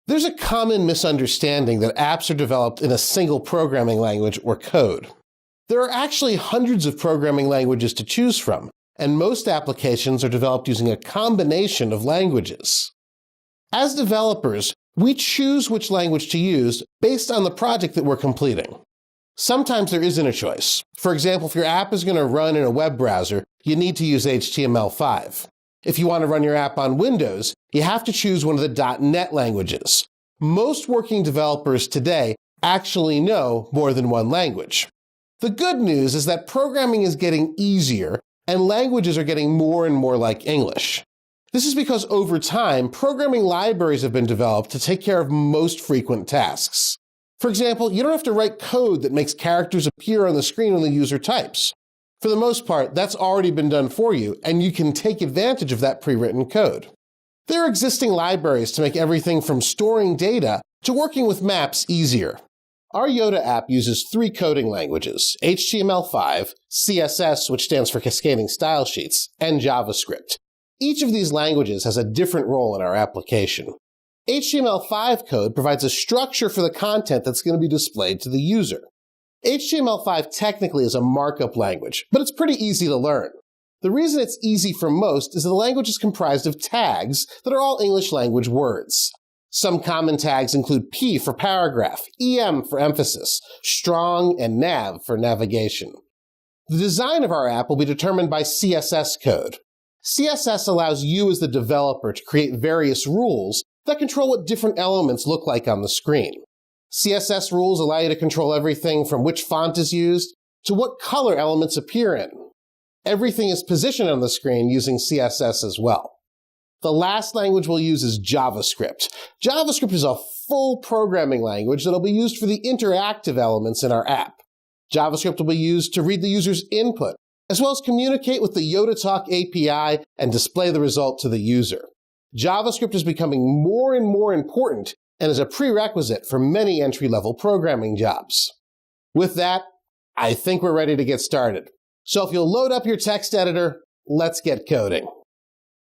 There's a common misunderstanding that apps are developed in a single programming language or code. There are actually hundreds of programming languages to choose from, and most applications are developed using a combination of languages. As developers, we choose which language to use based on the project that we're completing. Sometimes there isn't a choice. For example, if your app is going to run in a web browser, you need to use HTML5. If you want to run your app on Windows, you have to choose one of the .NET languages. Most working developers today actually know more than one language. The good news is that programming is getting easier, and languages are getting more and more like English. This is because over time, programming libraries have been developed to take care of most frequent tasks. For example, you don't have to write code that makes characters appear on the screen when the user types. For the most part, that's already been done for you, and you can take advantage of that pre-written code. There are existing libraries to make everything from storing data to working with maps easier. Our Yoda app uses 3 coding languages: HTML5, CSS, which stands for Cascading Style Sheets, and JavaScript. Each of these languages has a different role in our application. HTML5 code provides a structure for the content that's going to be displayed to the user. HTML5 technically is a markup language, but it's pretty easy to learn. The reason it's easy for most is that the language is comprised of tags that are all English language words. Some common tags include P for paragraph, EM for emphasis, strong, and nav for navigation. The design of our app will be determined by CSS code. CSS allows you as the developer to create various rules that control what different elements look like on the screen. CSS rules allow you to control everything from which font is used to what color elements appear in. Everything is positioned on the screen using CSS as well. The last language we'll use is JavaScript. JavaScript is a full programming language that'll be used for the interactive elements in our app. JavaScript will be used to read the user's input, as well as communicate with the YodaTalk API and display the result to the user. JavaScript is becoming more and more important and is a prerequisite for many entry-level programming jobs. With that, I think we're ready to get started. So if you'll load up your text editor, let's get coding.